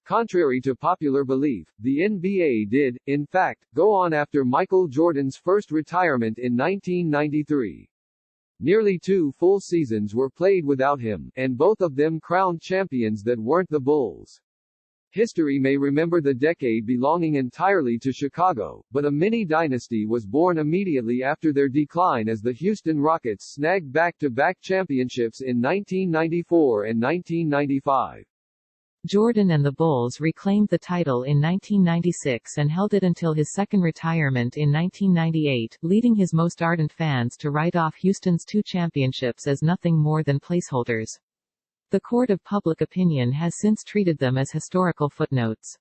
Contrary to popular belief, the NBA did, in fact, go on after Michael Jordan's first retirement in 1993. Nearly 2 full seasons were played without him, and both of them crowned champions that weren't the Bulls. History may remember the decade belonging entirely to Chicago, but a mini-dynasty was born immediately after their decline as the Houston Rockets snagged back-to-back championships in 1994 and 1995. Jordan and the Bulls reclaimed the title in 1996 and held it until his second retirement in 1998, leading his most ardent fans to write off Houston's 2 championships as nothing more than placeholders. The court of public opinion has since treated them as historical footnotes.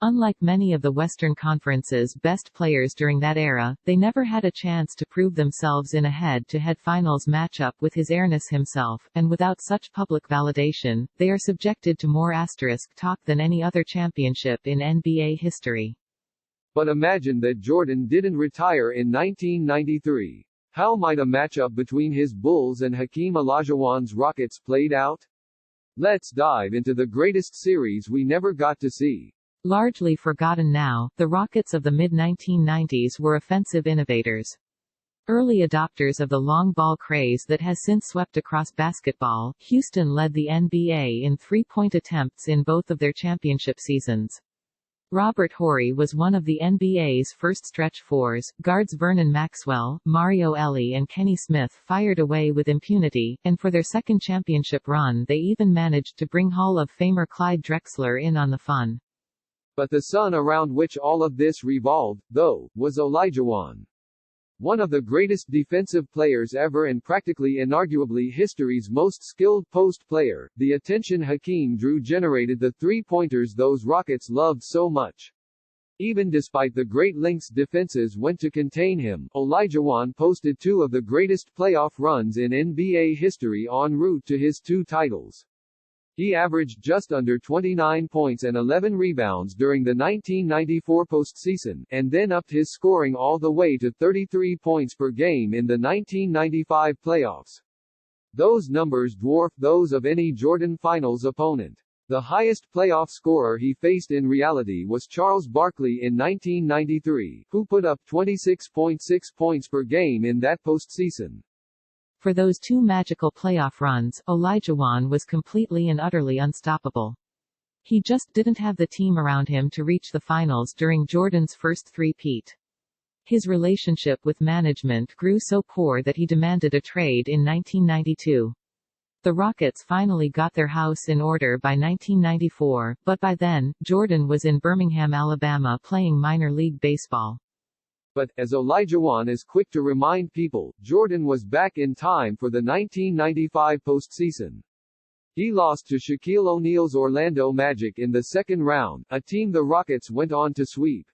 Unlike many of the Western Conference's best players during that era, they never had a chance to prove themselves in a head-to-head finals matchup with his airness himself, and without such public validation, they are subjected to more asterisk talk than any other championship in NBA history. But imagine that Jordan didn't retire in 1993. How might a matchup between his Bulls and Hakeem Olajuwon's Rockets played out? Let's dive into the greatest series we never got to see. Largely forgotten now, the Rockets of the mid-1990s were offensive innovators. Early adopters of the long ball craze that has since swept across basketball, Houston led the NBA in three-point attempts in both of their championship seasons. Robert Horry was one of the NBA's first stretch fours. Guards Vernon Maxwell, Mario Elie and Kenny Smith fired away with impunity, and for their second championship run they even managed to bring Hall of Famer Clyde Drexler in on the fun. But the sun around which all of this revolved, though, was Olajuwon. One of the greatest defensive players ever and practically inarguably history's most skilled post player, the attention Hakeem drew generated the three-pointers those Rockets loved so much. Even despite the great lengths defenses went to contain him, Olajuwon posted 2 of the greatest playoff runs in NBA history en route to his 2 titles. He averaged just under 29 points and 11 rebounds during the 1994 postseason, and then upped his scoring all the way to 33 points per game in the 1995 playoffs. Those numbers dwarf those of any Jordan Finals opponent. The highest playoff scorer he faced in reality was Charles Barkley in 1993, who put up 26.6 points per game in that postseason. For those 2 magical playoff runs, Olajuwon was completely and utterly unstoppable. He just didn't have the team around him to reach the finals during Jordan's first three-peat. His relationship with management grew so poor that he demanded a trade in 1992. The Rockets finally got their house in order by 1994, but by then, Jordan was in Birmingham, Alabama playing minor league baseball. But, as Olajuwon is quick to remind people, Jordan was back in time for the 1995 postseason. He lost to Shaquille O'Neal's Orlando Magic in the second round, a team the Rockets went on to sweep.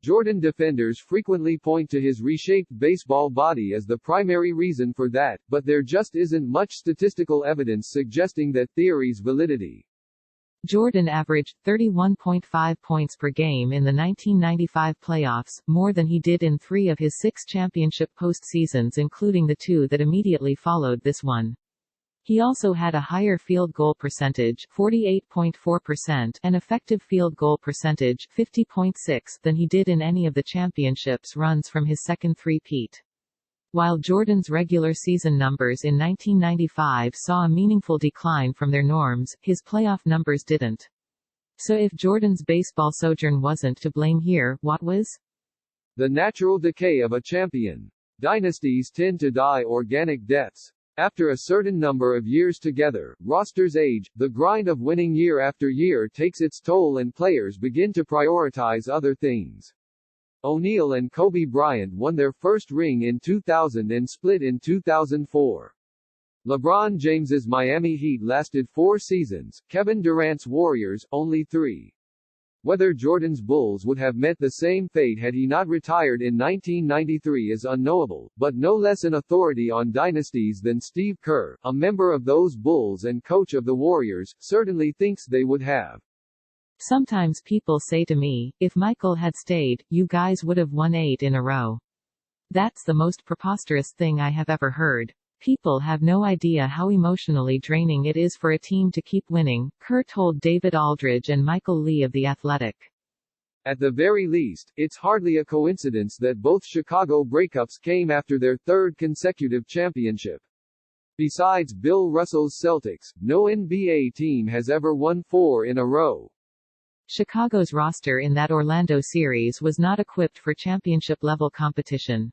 Jordan defenders frequently point to his reshaped baseball body as the primary reason for that, but there just isn't much statistical evidence suggesting that theory's validity. Jordan averaged 31.5 points per game in the 1995 playoffs, more than he did in 3 of his 6 championship postseasons, including the 2 that immediately followed this one. He also had a higher field goal percentage, 48.4%, and effective field goal percentage, 50.6%, than he did in any of the championships runs from his second three-peat. While Jordan's regular season numbers in 1995 saw a meaningful decline from their norms, his playoff numbers didn't. So if Jordan's baseball sojourn wasn't to blame here, what was? The natural decay of a champion. Dynasties tend to die organic deaths. After a certain number of years together, rosters age, the grind of winning year after year takes its toll and players begin to prioritize other things. O'Neal and Kobe Bryant won their first ring in 2000 and split in 2004. LeBron James's Miami Heat lasted 4 seasons, Kevin Durant's Warriors, only 3. Whether Jordan's Bulls would have met the same fate had he not retired in 1993 is unknowable, but no less an authority on dynasties than Steve Kerr, a member of those Bulls and coach of the Warriors, certainly thinks they would have. Sometimes people say to me, if Michael had stayed, you guys would have won 8 in a row. That's the most preposterous thing I have ever heard. People have no idea how emotionally draining it is for a team to keep winning, Kerr told David Aldridge and Michael Lee of The Athletic. At the very least, it's hardly a coincidence that both Chicago breakups came after their third consecutive championship. Besides Bill Russell's Celtics, no NBA team has ever won 4 in a row. Chicago's roster in that Orlando series was not equipped for championship-level competition.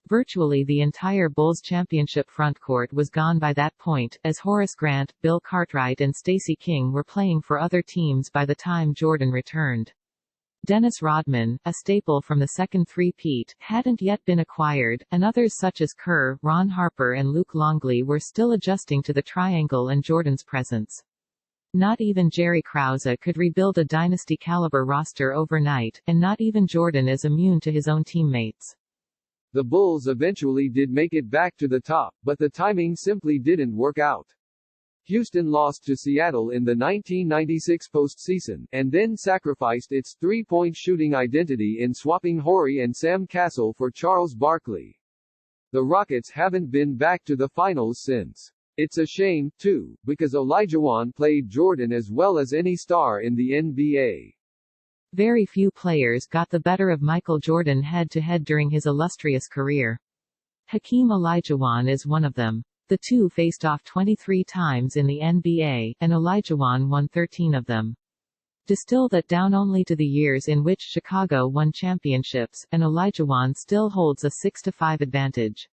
Virtually the entire Bulls championship frontcourt was gone by that point, as Horace Grant, Bill Cartwright and Stacey King were playing for other teams by the time Jordan returned. Dennis Rodman, a staple from the second three-peat, hadn't yet been acquired, and others such as Kerr, Ron Harper and Luke Longley were still adjusting to the triangle and Jordan's presence. Not even Jerry Krause could rebuild a dynasty-caliber roster overnight, and not even Jordan is immune to his own teammates. The Bulls eventually did make it back to the top, but the timing simply didn't work out. Houston lost to Seattle in the 1996 postseason, and then sacrificed its three-point shooting identity in swapping Horry and Sam Cassell for Charles Barkley. The Rockets haven't been back to the finals since. It's a shame, too, because Olajuwon played Jordan as well as any star in the NBA. Very few players got the better of Michael Jordan head-to-head during his illustrious career. Hakeem Olajuwon is one of them. The two faced off 23 times in the NBA, and Olajuwon won 13 of them. Distill that down only to the years in which Chicago won championships, and Olajuwon still holds a 6-5 advantage.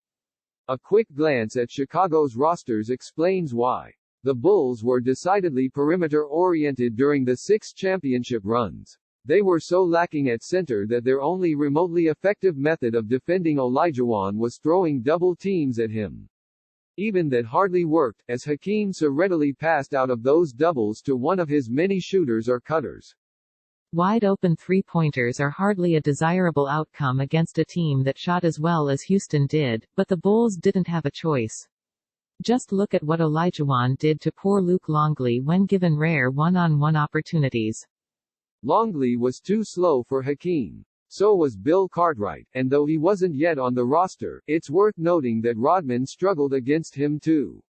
A quick glance at Chicago's rosters explains why. The Bulls were decidedly perimeter-oriented during the 6 championship runs. They were so lacking at center that their only remotely effective method of defending Olajuwon was throwing double teams at him. Even that hardly worked, as Hakeem so readily passed out of those doubles to one of his many shooters or cutters. Wide-open three-pointers are hardly a desirable outcome against a team that shot as well as Houston did, but the Bulls didn't have a choice. Just look at what Olajuwon did to poor Luke Longley when given rare one-on-one opportunities. Longley was too slow for Hakeem. So was Bill Cartwright, and though he wasn't yet on the roster, it's worth noting that Rodman struggled against him too.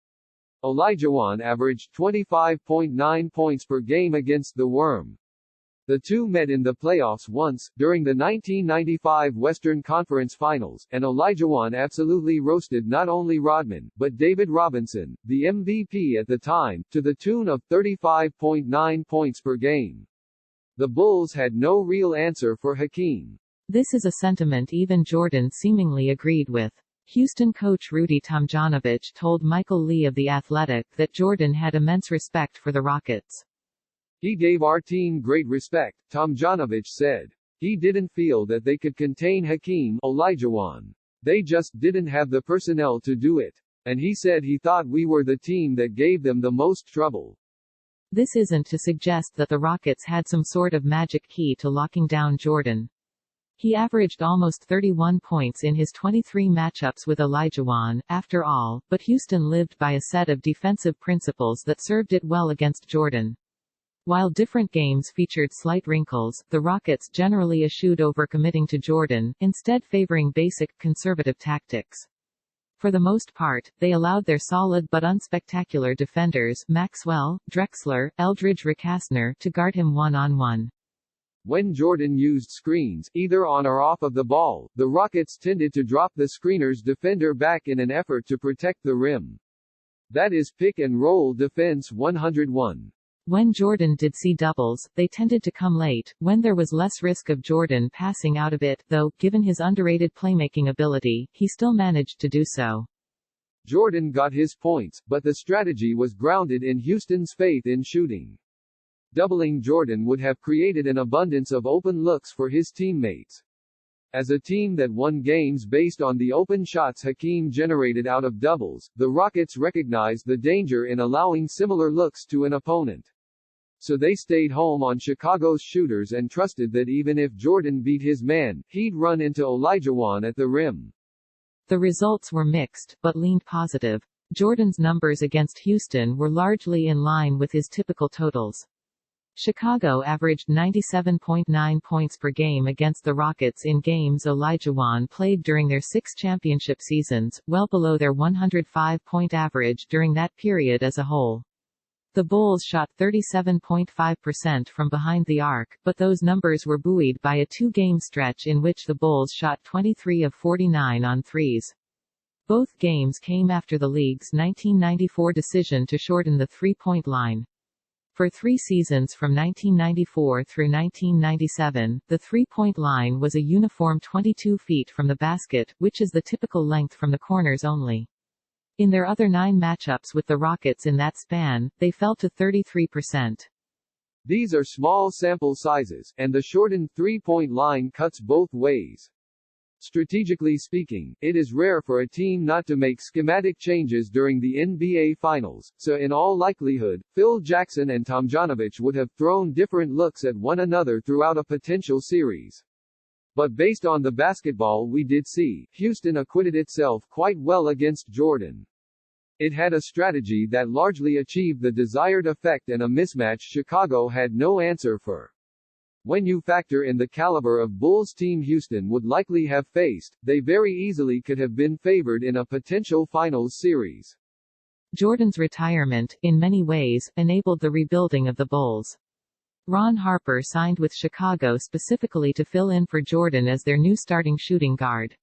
Olajuwon averaged 25.9 points per game against the Worm. The two met in the playoffs once, during the 1995 Western Conference Finals, and Olajuwon absolutely roasted not only Rodman, but David Robinson, the MVP at the time, to the tune of 35.9 points per game. The Bulls had no real answer for Hakeem. This is a sentiment even Jordan seemingly agreed with. Houston coach Rudy Tomjanovich told Michael Lee of The Athletic that Jordan had immense respect for the Rockets. He gave our team great respect, Tomjanovich said. He didn't feel that they could contain Hakeem Olajuwon. They just didn't have the personnel to do it. And he said he thought we were the team that gave them the most trouble. This isn't to suggest that the Rockets had some sort of magic key to locking down Jordan. He averaged almost 31 points in his 23 matchups with Olajuwon, after all, but Houston lived by a set of defensive principles that served it well against Jordan. While different games featured slight wrinkles, the Rockets generally eschewed overcommitting to Jordan, instead favoring basic, conservative tactics. For the most part, they allowed their solid but unspectacular defenders, Maxwell, Drexler, Eldridge Rakasner, to guard him one-on-one. When Jordan used screens, either on or off of the ball, the Rockets tended to drop the screener's defender back in an effort to protect the rim. That is pick-and-roll defense 101. When Jordan did see doubles, they tended to come late, when there was less risk of Jordan passing out of it, though, given his underrated playmaking ability, he still managed to do so. Jordan got his points, but the strategy was grounded in Houston's faith in shooting. Doubling Jordan would have created an abundance of open looks for his teammates. As a team that won games based on the open shots Hakeem generated out of doubles, the Rockets recognized the danger in allowing similar looks to an opponent. So they stayed home on Chicago's shooters and trusted that even if Jordan beat his man, he'd run into Olajuwon at the rim. The results were mixed, but leaned positive. Jordan's numbers against Houston were largely in line with his typical totals. Chicago averaged 97.9 points per game against the Rockets in games Olajuwon played during their 6 championship seasons, well below their 105-point average during that period as a whole. The Bulls shot 37.5% from behind the arc, but those numbers were buoyed by a 2-game stretch in which the Bulls shot 23 of 49 on threes. Both games came after the league's 1994 decision to shorten the three-point line. For 3 seasons from 1994 through 1997, the three-point line was a uniform 22 feet from the basket, which is the typical length from the corners only. In their other 9 matchups with the Rockets in that span, they fell to 33%. These are small sample sizes, and the shortened three-point line cuts both ways. Strategically speaking, it is rare for a team not to make schematic changes during the NBA Finals, so in all likelihood, Phil Jackson and Tomjanovich would have thrown different looks at one another throughout a potential series. But based on the basketball we did see, Houston acquitted itself quite well against Jordan. It had a strategy that largely achieved the desired effect and a mismatch Chicago had no answer for. When you factor in the caliber of Bulls team Houston would likely have faced, they very easily could have been favored in a potential finals series. Jordan's retirement, in many ways, enabled the rebuilding of the Bulls. Ron Harper signed with Chicago specifically to fill in for Jordan as their new starting shooting guard.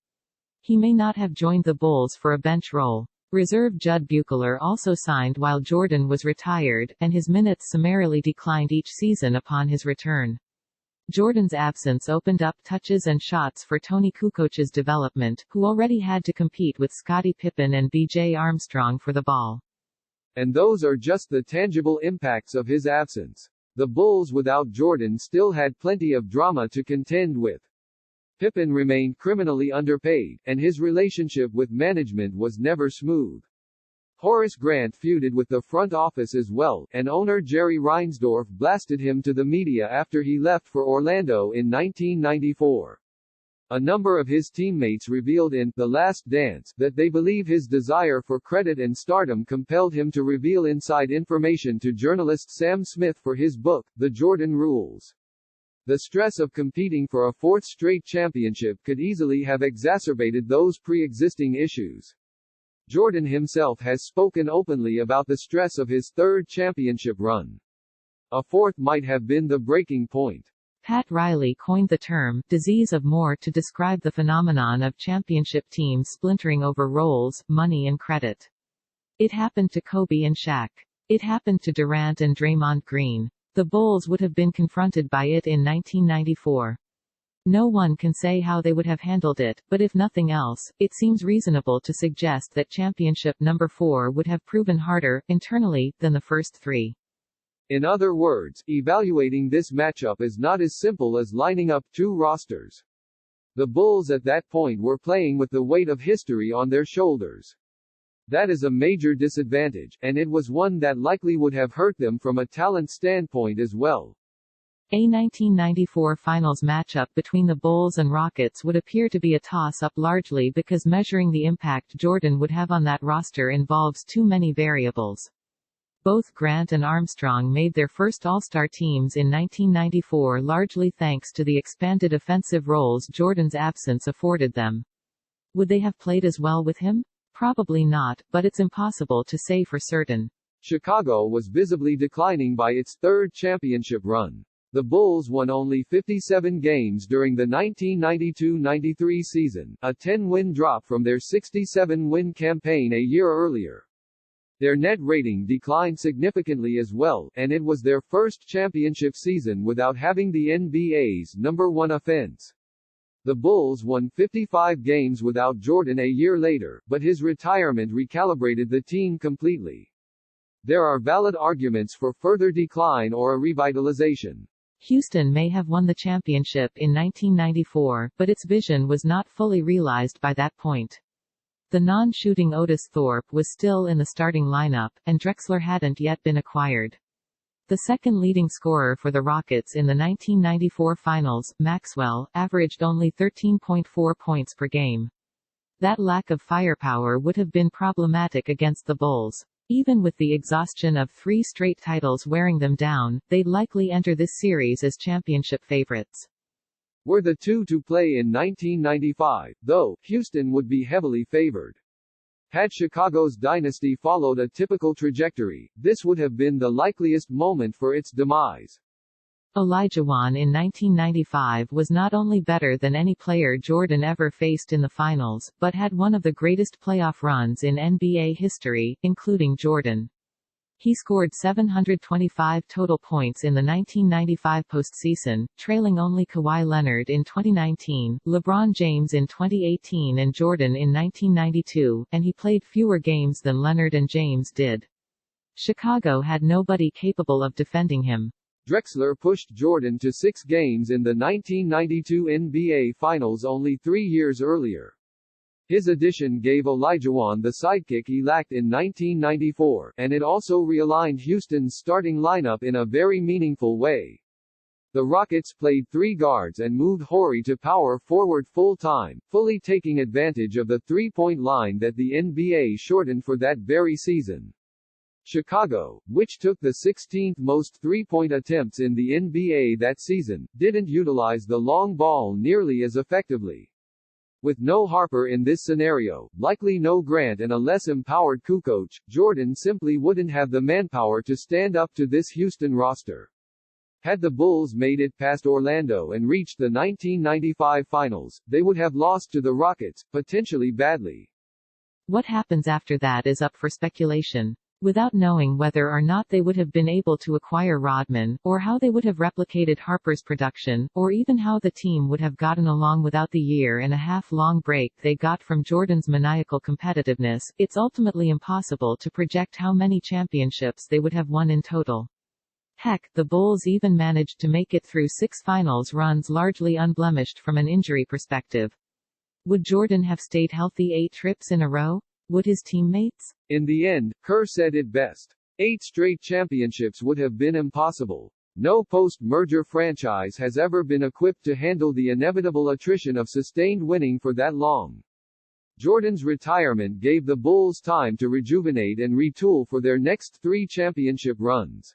He may not have joined the Bulls for a bench role. Reserve Judd Buechler also signed while Jordan was retired, and his minutes summarily declined each season upon his return. Jordan's absence opened up touches and shots for Tony Kukoc's development, who already had to compete with Scottie Pippen and B.J. Armstrong for the ball. And those are just the tangible impacts of his absence. The Bulls without Jordan still had plenty of drama to contend with. Pippen remained criminally underpaid, and his relationship with management was never smooth. Horace Grant feuded with the front office as well, and owner Jerry Reinsdorf blasted him to the media after he left for Orlando in 1994. A number of his teammates revealed in The Last Dance that they believe his desire for credit and stardom compelled him to reveal inside information to journalist Sam Smith for his book, The Jordan Rules. The stress of competing for a 4th straight championship could easily have exacerbated those pre-existing issues. Jordan himself has spoken openly about the stress of his 3rd championship run. A 4th might have been the breaking point. Pat Riley coined the term, disease of more to describe the phenomenon of championship teams splintering over roles, money and credit. It happened to Kobe and Shaq. It happened to Durant and Draymond Green. The Bulls would have been confronted by it in 1994. No one can say how they would have handled it, but if nothing else, it seems reasonable to suggest that championship number 4 would have proven harder, internally, than the first 3. In other words, evaluating this matchup is not as simple as lining up 2 rosters. The Bulls at that point were playing with the weight of history on their shoulders. That is a major disadvantage, and it was one that likely would have hurt them from a talent standpoint as well. A 1994 finals matchup between the Bulls and Rockets would appear to be a toss-up largely because measuring the impact Jordan would have on that roster involves too many variables. Both Grant and Armstrong made their first All-Star teams in 1994 largely thanks to the expanded offensive roles Jordan's absence afforded them. Would they have played as well with him? Probably not, but it's impossible to say for certain. Chicago was visibly declining by its 3rd championship run. The Bulls won only 57 games during the 1992-93 season, a 10-win drop from their 67-win campaign a year earlier. Their net rating declined significantly as well, and it was their first championship season without having the NBA's number 1 offense. The Bulls won 55 games without Jordan a year later, but his retirement recalibrated the team completely. There are valid arguments for further decline or a revitalization. Houston may have won the championship in 1994, but its vision was not fully realized by that point. The non-shooting Otis Thorpe was still in the starting lineup, and Drexler hadn't yet been acquired. The second leading scorer for the Rockets in the 1994 finals, Maxwell, averaged only 13.4 points per game. That lack of firepower would have been problematic against the Bulls. Even with the exhaustion of 3 straight titles wearing them down, they'd likely enter this series as championship favorites. Were the two to play in 1995, though, Houston would be heavily favored. Had Chicago's dynasty followed a typical trajectory, this would have been the likeliest moment for its demise. Olajuwon in 1995 was not only better than any player Jordan ever faced in the finals, but had one of the greatest playoff runs in NBA history, including Jordan. He scored 725 total points in the 1995 postseason, trailing only Kawhi Leonard in 2019, LeBron James in 2018 and Jordan in 1992, and he played fewer games than Leonard and James did. Chicago had nobody capable of defending him. Drexler pushed Jordan to 6 games in the 1992 NBA Finals only 3 years earlier. His addition gave Olajuwon the sidekick he lacked in 1994, and it also realigned Houston's starting lineup in a very meaningful way. The Rockets played 3 guards and moved Horry to power forward full-time, fully taking advantage of the three-point line that the NBA shortened for that very season. Chicago, which took the 16th most three-point attempts in the NBA that season, didn't utilize the long ball nearly as effectively. With no Harper in this scenario, likely no Grant and a less empowered Kukoc, Jordan simply wouldn't have the manpower to stand up to this Houston roster. Had the Bulls made it past Orlando and reached the 1995 Finals, they would have lost to the Rockets, potentially badly. What happens after that is up for speculation. Without knowing whether or not they would have been able to acquire Rodman, or how they would have replicated Harper's production, or even how the team would have gotten along without the year-and-a-half-long break they got from Jordan's maniacal competitiveness, it's ultimately impossible to project how many championships they would have won in total. Heck, the Bulls even managed to make it through 6 finals runs largely unblemished from an injury perspective. Would Jordan have stayed healthy 8 trips in a row? Would his teammates? In the end, Kerr said it best. 8 straight championships would have been impossible. No post-merger franchise has ever been equipped to handle the inevitable attrition of sustained winning for that long. Jordan's retirement gave the Bulls time to rejuvenate and retool for their next 3 championship runs.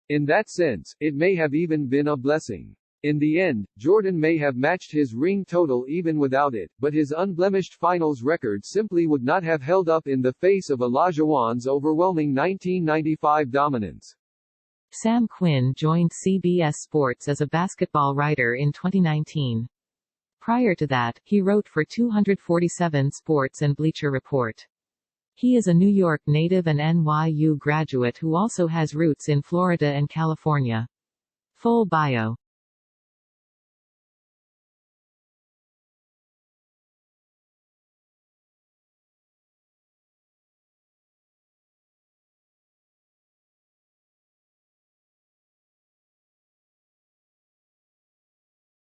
In that sense, it may have even been a blessing. In the end, Jordan may have matched his ring total even without it, but his unblemished finals record simply would not have held up in the face of Olajuwon's overwhelming 1995 dominance. Sam Quinn joined CBS Sports as a basketball writer in 2019. Prior to that, he wrote for 247 Sports and Bleacher Report. He is a New York native and NYU graduate who also has roots in Florida and California. Full bio.